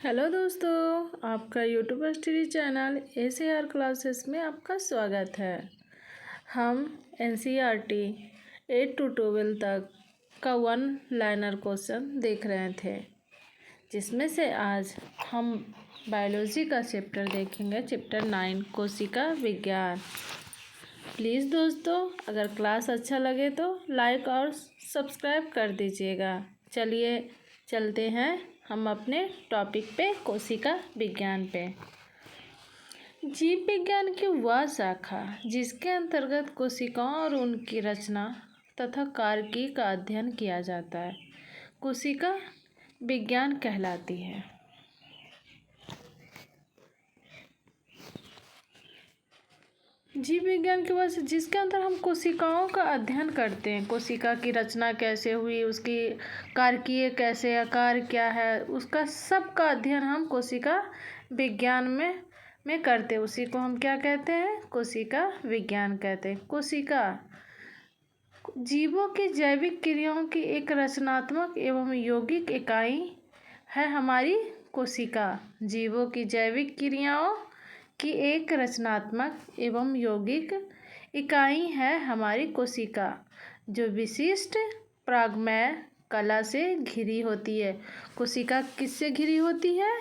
Hello दोस्तों, आपका YouTube study channel ACR classes में आपका स्वागत है। हम NCERT 8 to 12 तक का वन लाइनर क्वेश्चन देख रहे थे, जिसमें से आज हम बायोलॉजी का चैप्टर देखेंगे, चैप्टर 9 कोशिका विज्ञान। प्लीज़ दोस्तों, अगर क्लास अच्छा लगे तो लाइक और सब्सक्राइब कर दीजिएगा। चलिए चलते हैं हम अपने टॉपिक पे, कोशिका विज्ञान पे। जीव विज्ञान की वह शाखा जिसके अंतर्गत कोशिकाओं और उनकी रचना तथा कार्य का अध्ययन किया जाता है, कोशिका विज्ञान कहलाती है। जीव विज्ञान की वह जिसके अंदर हम कोशिकाओं का अध्ययन करते हैं, कोशिका की रचना कैसे हुई, उसकी कार्य कैसे, आकार क्या है, उसका सब का अध्ययन हम कोशिका विज्ञान में करते हैं। उसी को हम क्या कहते हैं? कोशिका विज्ञान कहते हैं। कोशिका जीवों की जैविक क्रियाओं की एक रचनात्मक एवं यौगिक इकाई है हमारी कोशिका। जीवों की जैविक क्रियाओं की एक रचनात्मक एवं यौगिक इकाई है हमारी कोशिका, जो विशिष्ट प्रागमय कला से घिरी होती है। कोशिका किससे घिरी होती है?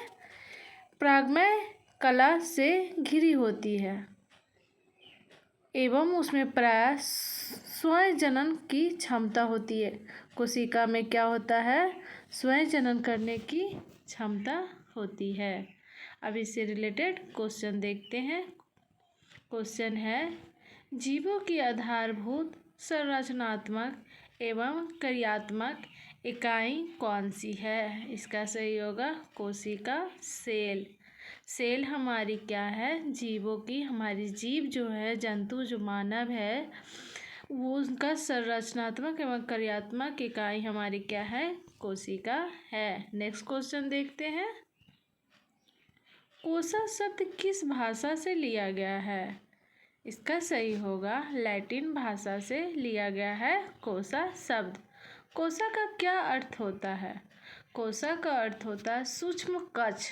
प्रागमय कला से घिरी होती है एवं उसमें प्राय स्वयं जनन की क्षमता होती है। कोशिका में क्या होता है? स्वयं जनन करने की क्षमता होती है। अब इससे रिलेटेड क्वेश्चन देखते हैं। क्वेश्चन है, जीवों की आधारभूत संरचनात्मक एवं क्रियात्मक इकाई कौन सी है? इसका सही होगा कोशिका सेल। सेल हमारी क्या है? जीवों की, हमारी जीव जो है, जंतु जो मानव है, वो उनका संरचनात्मक एवं क्रियात्मक इकाई हमारी क्या है? कोशिका है। नेक्स्ट क्वेश्चन देखते हैं। कोशा शब्द किस भाषा से लिया गया है? इसका सही होगा लैटिन भाषा से लिया गया है कोशा शब्द। कोशा का क्या अर्थ होता है? कोशा का अर्थ होता है सूक्ष्म कक्ष।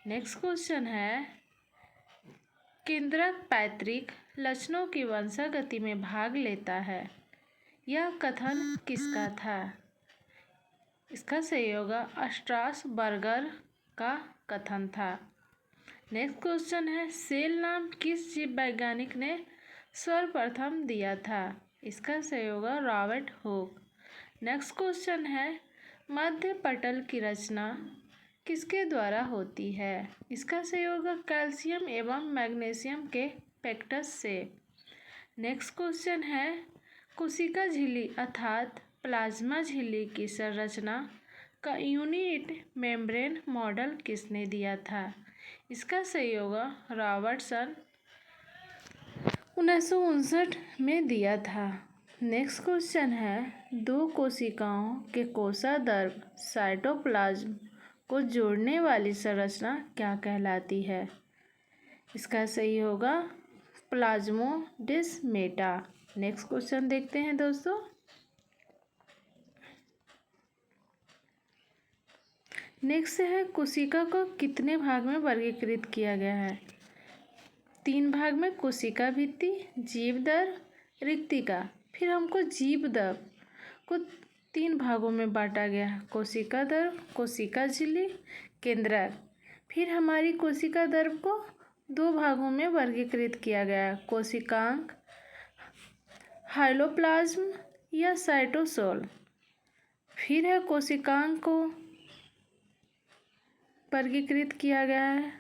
नेक्स्ट क्वेश्चन है, केंद्रक पैतृक लक्षणों की वंशागति में भाग लेता है, यह कथन किसका था? इसका सही होगा स्ट्रासबर्गर का कथन था। नेक्स्ट क्वेश्चन है, सेल नाम किस जीव वैज्ञानिक ने सर्वप्रथम दिया था? इसका सही होगा रॉबर्ट हुक। नेक्स्ट क्वेश्चन है, मध्य पटल की रचना किसके द्वारा होती है? इसका सही होगा कैल्शियम एवं मैग्नीशियम के पैक्टस से। नेक्स्ट क्वेश्चन है, कोशिका झिल्ली अर्थात प्लाज्मा झिल्ली की संरचना का यूनिट मेम्ब्रेन मॉडल किसने दिया था? इसका सही होगा रॉबर्टसन 1959 में दिया था। नेक्स्ट क्वेश्चन है, दो कोशिकाओं के कोशादर्भ साइटोप्लाज्म को जोड़ने वाली संरचना क्या कहलाती है? इसका सही होगा प्लाज्मोडेस्मेटा। नेक्स्ट क्वेश्चन देखते हैं दोस्तों। नेक्स्ट है, कोशिका को कितने भाग में वर्गीकृत किया गया है? 3 भाग में, कोशिका भित्ति, जीवदर, रिक्तिका। फिर हमको जीवदर को 3 भागों में बांटा गया है, कोशिका दर्भ, कोशिका झिल्ली, केंद्रक। फिर हमारी कोशिका दर्भ को 2 भागों में वर्गीकृत किया गया है, कोशिकांग, हाइलोप्लाज्म या साइटोसोल। फिर है कोशिकांग को वर्गीकृत किया गया है।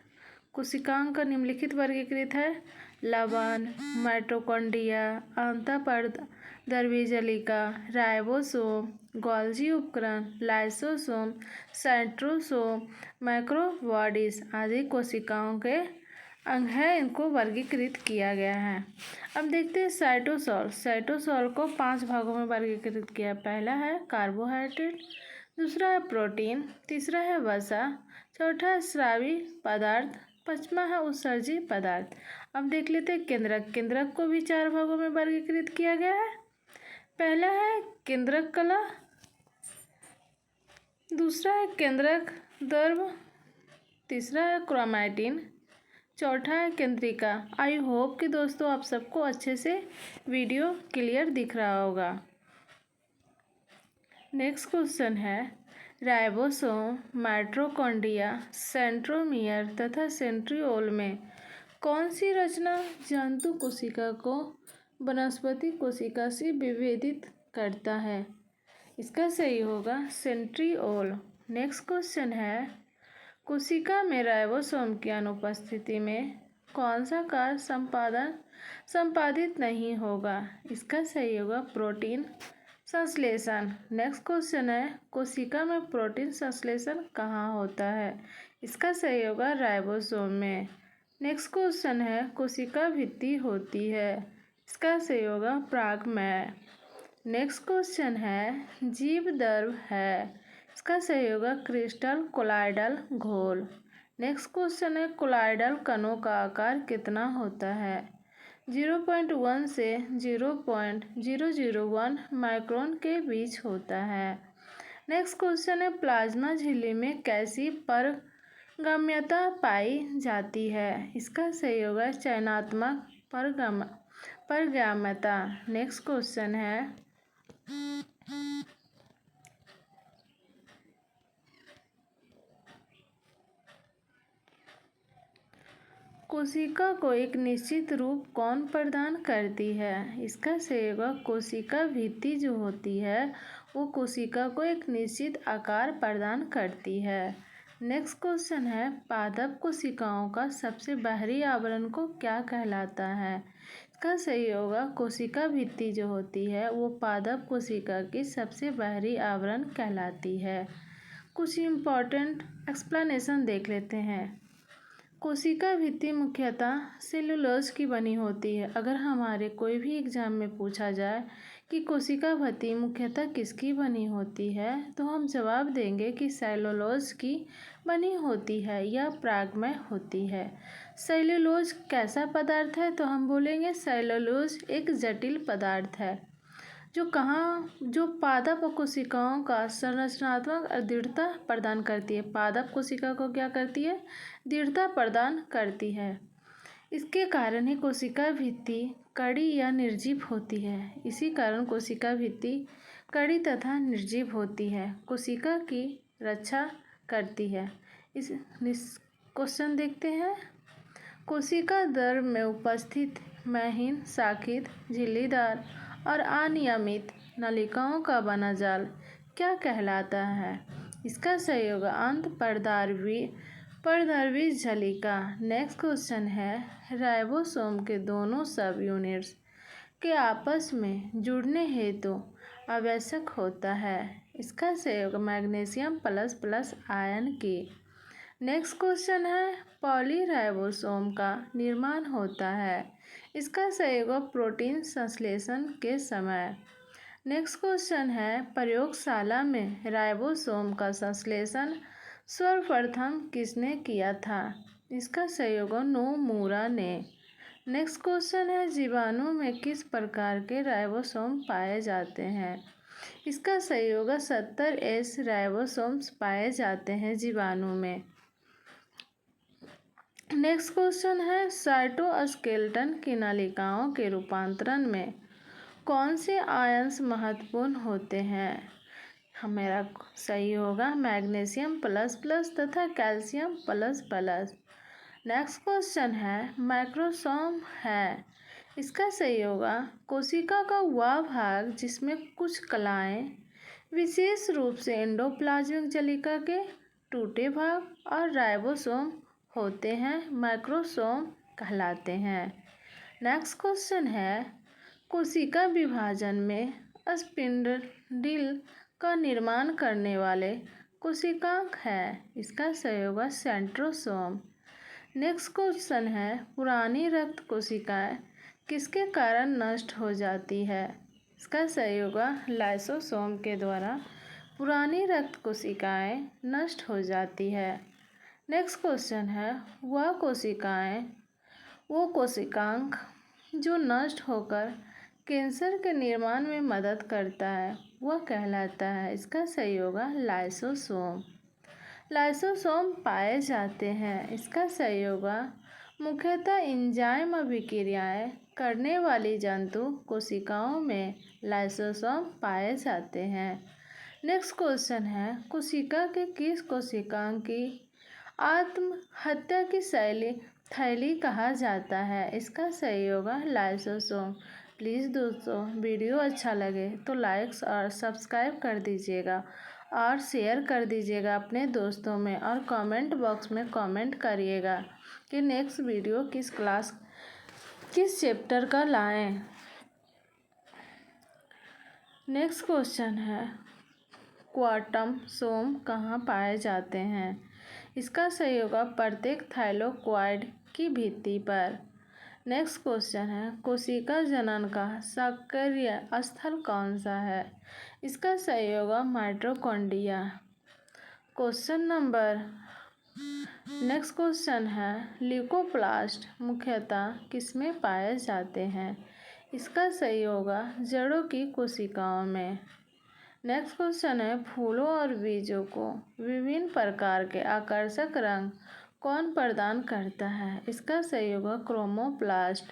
कोशिकांग का निम्नलिखित वर्गीकृत है, लवण, माइटोकॉन्ड्रिया, अंतःपरद्रव्यजलिका, राइबोसोम, गोल्जी उपकरण, लाइसोसोम, सेंट्रोसोम, माइक्रोबॉडीज आदि कोशिकाओं के अंग है, इनको वर्गीकृत किया गया है। अब देखते हैं साइटोसोल। साइटोसोल को 5 भागों में वर्गीकृत किया। पहला है कार्बोहाइड्रेट, दूसरा है प्रोटीन, तीसरा है वसा, चौथा है स्रावी पदार्थ, पांचवा है उत्सर्जी पदार्थ। अब देख लेते हैं केंद्रक। केंद्रक को भी 4 भागों में वर्गीकृत किया गया है। पहला है केंद्रक कला, दूसरा है केंद्रक दर्भ तीसरा है क्रोमैटिन, चौथा है केंद्रिका। आई होप कि दोस्तों आप सबको अच्छे से वीडियो क्लियर दिख रहा होगा। नेक्स्ट क्वेश्चन है राइबोसोम, माइटोकॉन्ड्रिया, सेंट्रोमियर तथा सेंट्रियोल में कौन सी रचना जंतु कोशिका को वनस्पति कोशिका से विभेदित करता है? इसका सही होगा सेंट्रियोल। नेक्स्ट क्वेश्चन है कोशिका में राइबोसोम की अनुपस्थिति में कौन सा कार्य संपादित नहीं होगा? इसका सही होगा प्रोटीन संश्लेषण। नेक्स्ट क्वेश्चन है कोशिका में प्रोटीन संश्लेषण कहाँ होता है? इसका सही होगा राइबोसोम में। नेक्स्ट क्वेश्चन है कोशिका भित्ति होती है? इसका सही होगा परागमय। नेक्स्ट क्वेश्चन है जीवद्रव्य है? इसका सही होगा क्रिस्टल कोलाइडल घोल। नेक्स्ट क्वेश्चन है कोलाइडल कणों का आकार कितना होता है? 0.1 से 0.001 माइक्रोन के बीच होता है। नेक्स्ट क्वेश्चन है प्लाज्मा झिल्ली में कैसी पारगम्यता पाई जाती है? इसका सही होगा चयनात्मक पारगम्यता। नेक्स्ट क्वेश्चन है कोशिका को एक निश्चित रूप कौन प्रदान करती है? इसका सही होगा कोशिका भित्ति जो होती है वो कोशिका को एक निश्चित आकार प्रदान करती है। नेक्स्ट क्वेश्चन है पादप कोशिकाओं का सबसे बाहरी आवरण को क्या कहलाता है? इसका सही होगा कोशिका भित्ति जो होती है वो पादप कोशिका की सबसे बाहरी आवरण कहलाती है। कुछ इम्पॉर्टेंट एक्सप्लेनेशन देख लेते हैं। कोशिका भित्ति मुख्यतः सेलुलोज की बनी होती है। अगर हमारे कोई भी एग्जाम में पूछा जाए कि कोशिका भित्ति मुख्यतः किसकी बनी होती है तो हम जवाब देंगे कि सेलुलोज की बनी होती है या परागमय होती है। सेलुलोज कैसा पदार्थ है? तो हम बोलेंगे सेलुलोज एक जटिल पदार्थ है जो पादप कोशिकाओं का संरचनात्मक दृढ़ता प्रदान करती है। पादप कोशिका को क्या करती है? दृढ़ता प्रदान करती है। इसके कारण ही कोशिका भित्ति कड़ी या निर्जीव होती है। इसी कारण कोशिका भित्ति कड़ी तथा निर्जीव होती है। कोशिका की रक्षा करती है। इस क्वेश्चन देखते हैं। कोशिका द्रव्य में उपस्थित महीन शाखित झिल्लीदार और अनियमित नलिकाओं का बना जाल क्या कहलाता है? इसका सही होगा अंतःपर्धार्वी झिल्लिका। नेक्स्ट क्वेश्चन है राइबोसोम के दोनों सब यूनिट्स के आपस में जुड़ने हेतु आवश्यक होता है। इसका सही होगा मैग्नीशियम प्लस आयन की। नेक्स्ट क्वेश्चन है पॉलीराइबोसोम का निर्माण होता है। इसका सही होगा प्रोटीन संश्लेषण के समय। नेक्स्ट क्वेश्चन है प्रयोगशाला में राइबोसोम का संश्लेषण सर्वप्रथम किसने किया था? इसका सही होगा नोमुरा ने। नेक्स्ट क्वेश्चन है जीवाणु में किस प्रकार के राइबोसोम पाए जाते हैं? इसका सही होगा 70S राइबोसोम्स पाए जाते हैं जीवाणु में। नेक्स्ट क्वेश्चन है साइटोस्केलेटन की नलिकाओं के रूपांतरण में कौन से आयंस महत्वपूर्ण होते हैं? हमारा सही होगा मैग्नीशियम प्लस तथा कैल्शियम प्लस। नेक्स्ट क्वेश्चन है माइक्रोसोम है। इसका सही होगा कोशिका का वह भाग जिसमें कुछ कलाएं विशेष रूप से एंडोप्लाज्मिक जलिका के टूटे भाग और राइबोसोम होते हैं माइक्रोसोम कहलाते हैं। नेक्स्ट क्वेश्चन है कोशिका विभाजन में स्पिंडल का निर्माण करने वाले कोशिकांग है। इसका सही होगा सेंट्रोसोम। नेक्स्ट क्वेश्चन है पुरानी रक्त कोशिकाएं किसके कारण नष्ट हो जाती है? इसका सही होगा लाइसोसोम के द्वारा पुरानी रक्त कोशिकाएं नष्ट हो जाती है। नेक्स्ट क्वेश्चन है वो कोशिकांग जो नष्ट होकर कैंसर के निर्माण में मदद करता है वह कहलाता है। इसका सही होगा लाइसोसोम। लाइसोसोम पाए जाते हैं। इसका सहयोगा मुख्यतः एंजाइम अभिक्रियाएं करने वाली जंतु कोशिकाओं में लाइसोसोम पाए जाते हैं। नेक्स्ट क्वेश्चन है, कोशिका के किस कोशिकांग की आत्महत्या की थैली कहा जाता है? इसका सहयोगा लाइसोसोम। प्लीज़ दोस्तों, वीडियो अच्छा लगे तो लाइक्स और सब्सक्राइब कर दीजिएगा और शेयर कर दीजिएगा अपने दोस्तों में, और कमेंट बॉक्स में कमेंट करिएगा कि नेक्स्ट वीडियो किस चैप्टर का लाएं। नेक्स्ट क्वेश्चन है, क्वाटम सोम कहाँ पाए जाते हैं? इसका सहयोगा प्रत्येक थाइलोक्वाइड की भित्ति पर। नेक्स्ट क्वेश्चन है, कोशिका जनन का सक्रिय स्थल कौन सा है? इसका सहयोगा माइटोकॉन्ड्रिया। नेक्स्ट क्वेश्चन है, ल्यूकोप्लास्ट मुख्यतः किसमें पाए जाते हैं? इसका सहयोगा जड़ों की कोशिकाओं में। नेक्स्ट क्वेश्चन है, फूलों और बीजों को विभिन्न प्रकार के आकर्षक रंग कौन प्रदान करता है? इसका सहयोगा क्रोमोप्लास्ट।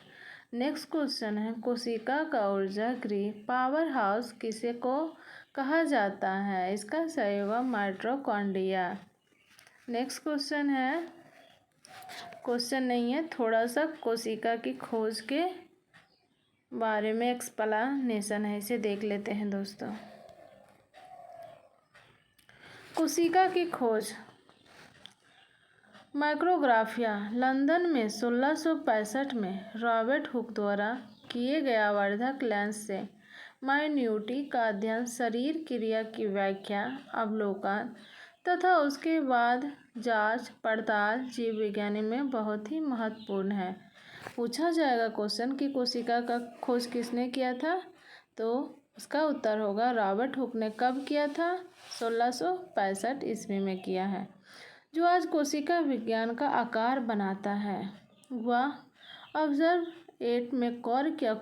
नेक्स्ट क्वेश्चन है, कोशिका का ऊर्जा गृह पावर हाउस किसे को कहा जाता है? इसका सहयोगा माइटोकॉन्ड्रिया। नेक्स्ट क्वेश्चन है, क्वेश्चन नहीं है, थोड़ा सा कोशिका की खोज के बारे में एक्सप्लेनेशन है, इसे देख लेते हैं दोस्तों। कोशिका की खोज माइक्रोग्राफिया लंदन में 1665 में रॉबर्ट हुक द्वारा किए गए आवर्धक लेंस से माइन्यूटी का अध्ययन शरीर क्रिया की व्याख्या, अवलोकन तथा उसके बाद जांच पड़ताल जीव विज्ञान में बहुत ही महत्वपूर्ण है। पूछा जाएगा क्वेश्चन कि कोशिका का खोज किसने किया था, तो उसका उत्तर होगा रॉबर्ट हुक ने। कब किया था? 1665 ईस्वी में किया है। जो आज कोशिका विज्ञान का आकार बनाता है वह ऑब्जर्व 8 में कॉर्क या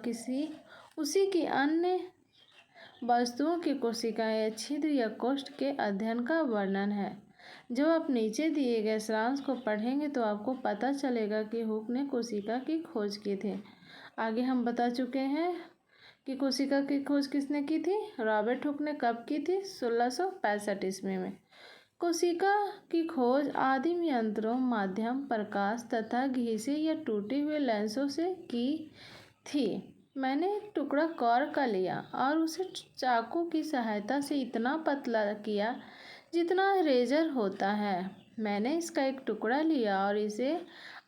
उसी की अन्य वस्तुओं की कोशिकाएं या छिद्र या कोष्ठ के अध्ययन का वर्णन है। जब आप नीचे दिए गए सारांश को पढ़ेंगे तो आपको पता चलेगा कि हुक ने कोशिका की खोज की थी। आगे हम बता चुके हैं कि कोशिका की खोज किसने की थी? रॉबर्ट हुक ने। कब की थी? 1665 ईस्वी में। कोशिका की खोज आदिम यंत्रों, माध्यम, प्रकाश तथा घिसे या टूटे हुए लेंसों से की थी। मैंने एक टुकड़ा कॉर्क का लिया और उसे चाकू की सहायता से इतना पतला किया जितना रेजर होता है। मैंने इसका एक टुकड़ा लिया और इसे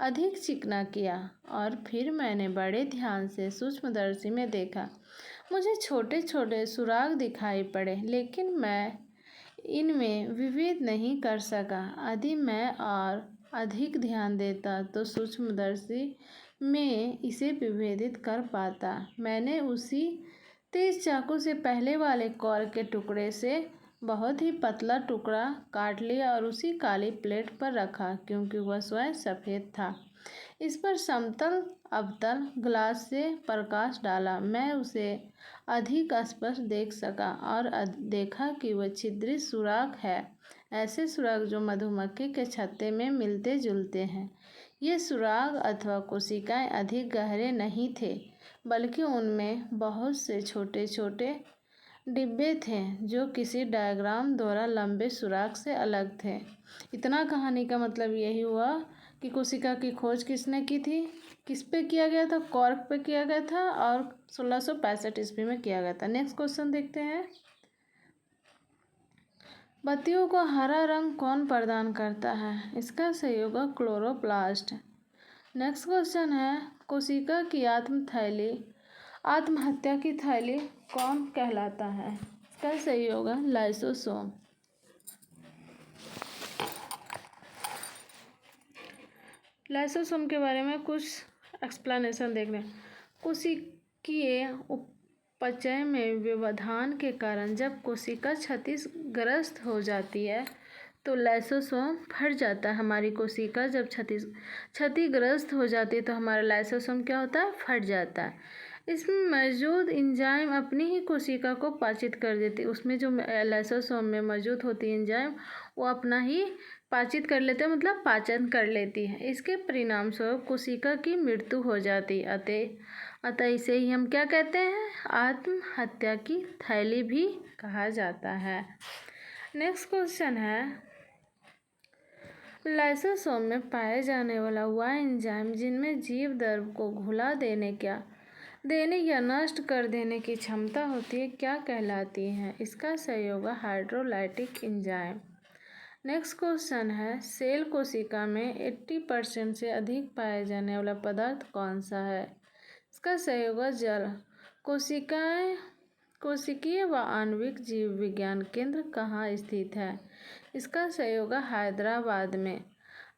अधिक चिकना किया और फिर मैंने बड़े ध्यान से सूक्ष्मदर्शी में देखा। मुझे छोटे छोटे सुराग दिखाई पड़े, लेकिन मैं इनमें विभेद नहीं कर सका। यदि मैं और अधिक ध्यान देता तो सूक्ष्मदर्शी में इसे विभेदित कर पाता। मैंने उसी तेज चाकू से पहले वाले कॉर्क के टुकड़े से बहुत ही पतला टुकड़ा काट लिया और उसी काली प्लेट पर रखा, क्योंकि वह स्वयं सफ़ेद था। इस पर समतल अवतल ग्लास से प्रकाश डाला। मैं उसे अधिक स्पष्ट देख सका और देखा कि वह छिद्रित सुराग है, ऐसे सुराग जो मधुमक्खी के छत्ते में मिलते जुलते हैं। ये सुराग अथवा कोशिकाएं अधिक गहरे नहीं थे, बल्कि उनमें बहुत से छोटे छोटे डिब्बे थे जो किसी डायग्राम द्वारा लंबे सुराग से अलग थे। इतना कहानी का मतलब यही हुआ कि कोशिका की खोज किसने की थी? किस पे किया गया था? कॉर्क पे किया गया था और 1665 ईस्वी में किया गया था। नेक्स्ट क्वेश्चन देखते हैं, बत्तियों को हरा रंग कौन प्रदान करता है? इसका सहयोगी क्लोरोप्लास्ट। नेक्स्ट क्वेश्चन है, कोशिका की आत्महत्या की थैली कौन कहलाता है? इसका सहयोगी लाइसोसोम। लाइसोसोम के बारे में कुछ एक्सप्लेनेशन देख लें। कोशिकीय अपचय में व्यवधान के कारण जब कोशिका क्षतिग्रस्त हो जाती है तो लाइसोसोम फट जाता है। हमारी कोशिका जब क्षतिग्रस्त हो जाती है तो हमारा लाइसोसोम क्या होता है? फट जाता है। इसमें मौजूद एंजाइम अपनी ही कोशिका को पाचित कर देती है। उसमें जो लाइसोसोम में मौजूद होती है एंजाइम, वो अपना ही पाचित कर लेते हैं, मतलब पाचन कर लेती है। इसके परिणाम स्वरूप कोशिका की मृत्यु हो जाती है। अतः इसे ही हम क्या कहते हैं? आत्महत्या की थैली भी कहा जाता है। नेक्स्ट क्वेश्चन है, लाइसोसोम में पाए जाने वाला वह एंजाइम जिनमें जीव द्रव्य को घुला देने या नष्ट कर देने की क्षमता होती है, क्या कहलाती है? इसका सहयोग है हाइड्रोलाइटिक एंजाइम। नेक्स्ट क्वेश्चन है, सेल कोशिका में 80% से अधिक पाए जाने वाला पदार्थ कौन सा है? इसका सहयोग है जल। कोशिकीय व आणविक जीव विज्ञान केंद्र कहाँ स्थित है? इसका सहयोग है हैदराबाद में।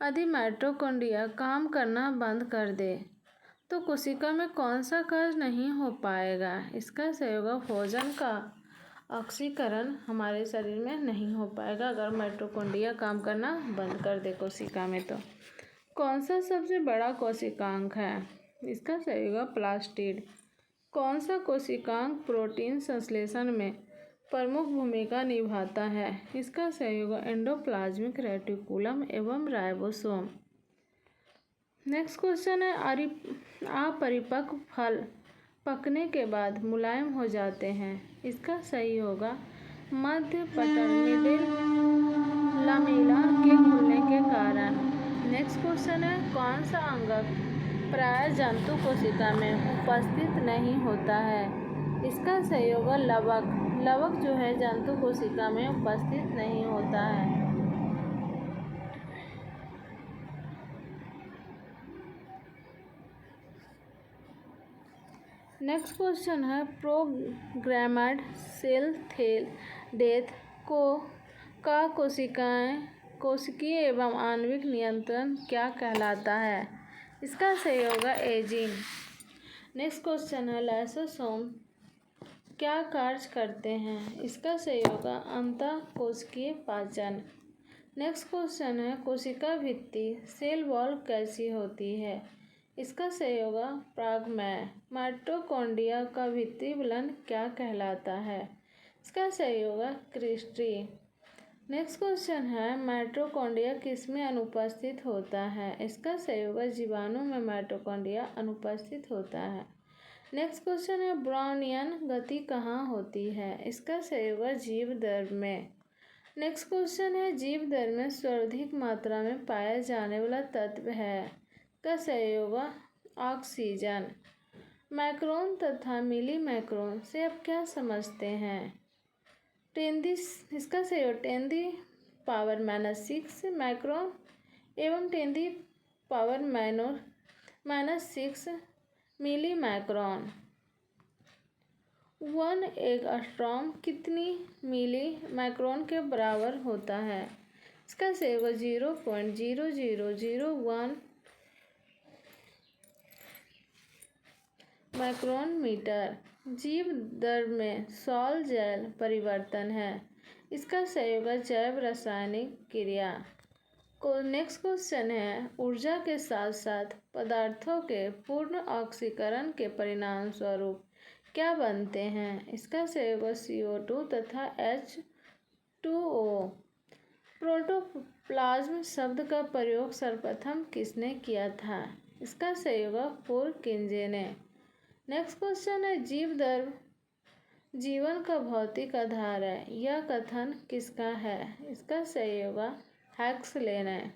यदि माइटोकॉन्ड्रिया काम करना बंद कर दे तो कोशिका में कौन सा कार्य नहीं हो पाएगा? इसका सहयोग है भोजन का ऑक्सीकरण हमारे शरीर में नहीं हो पाएगा अगर माइटोकॉन्ड्रिया काम करना बंद कर दे कोशिका में। तो कौन सा सबसे बड़ा कोशिकांग है? इसका सहयोग है प्लास्टिड। कौन सा कोशिकांग प्रोटीन संश्लेषण में प्रमुख भूमिका निभाता है? इसका सहयोग एंडोप्लाज्मिक रेटिकुलम एवं राइबोसोम। नेक्स्ट क्वेश्चन है, अपरिपक्व फल पकने के बाद मुलायम हो जाते हैं। इसका सही होगा मध्य पटल मिडिल लामेला के खुलने के कारण। नेक्स्ट क्वेश्चन है, कौन सा अंगक प्रायः जंतु कोशिका में उपस्थित नहीं होता है? इसका सहयोग है लवक। लवक जो है जंतु कोशिका में उपस्थित नहीं होता है। नेक्स्ट क्वेश्चन है, प्रोग्राम्ड सेल डेथ का कोशिकीय एवं आणविक नियंत्रण क्या कहलाता है? इसका सहयोग है एजिंग। नेक्स्ट क्वेश्चन है, लाइसोसोम क्या कार्य करते हैं? इसका सहयोग है अंतःकोशिकीय पाचन। नेक्स्ट क्वेश्चन है, कोशिका भित्ति सेल वॉल कैसी होती है? इसका सहयोग है प्रागमय। माइटोकॉन्ड्रिया का भित्ति बलन क्या कहलाता है? इसका सहयोग है क्रिस्टी। नेक्स्ट क्वेश्चन है, माइटोकॉन्ड्रिया किसमें अनुपस्थित होता है? इसका सहयोग है जीवाणु में माइटोकॉन्ड्रिया अनुपस्थित होता है। नेक्स्ट क्वेश्चन है, ब्राउनियन गति कहाँ होती है? इसका सहयोग है जीव द्रव्य में। नेक्स्ट क्वेश्चन है, जीव द्रव्य में सर्वाधिक मात्रा में पाया जाने वाला तत्व है? का सहयोग है ऑक्सीजन। माइक्रोन तथा मिली माइक्रोन से आप क्या समझते हैं? इसका सहयोग 10⁻⁻6 माइक्रोन एवं 10⁻⁻6 मिली माइक्रोन। 1 एंगस्ट्रॉम कितनी मिली माइक्रोन के बराबर होता है? इसका सहयोग 0.0001 माइक्रोन मीटर। जीव द्रव्य में सॉल जैल परिवर्तन है। इसका सहयोग है जैव रासायनिक क्रिया। नेक्स्ट क्वेश्चन है, ऊर्जा के साथ साथ पदार्थों के पूर्ण ऑक्सीकरण के परिणाम स्वरूप क्या बनते हैं? इसका सहयोग CO2 तथा H2O। प्रोटोप्लाज्म शब्द का प्रयोग सर्वप्रथम किसने किया था? इसका सहयोग पुरकिंजे ने। नेक्स्ट क्वेश्चन है, जीव द्रव्य जीवन का भौतिक आधार है, यह कथन किसका है? इसका सहयोग हैक्सले ने।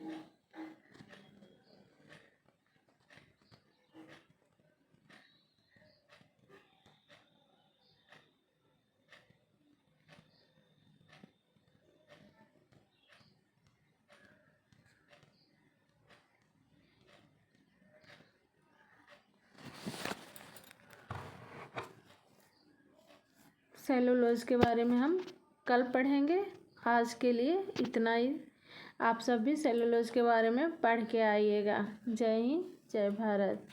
सेलुलोज के बारे में हम कल पढ़ेंगे। आज के लिए इतना ही। आप सब भी सेलुलोज के बारे में पढ़ के आइएगा। जय हिंद, जय भारत।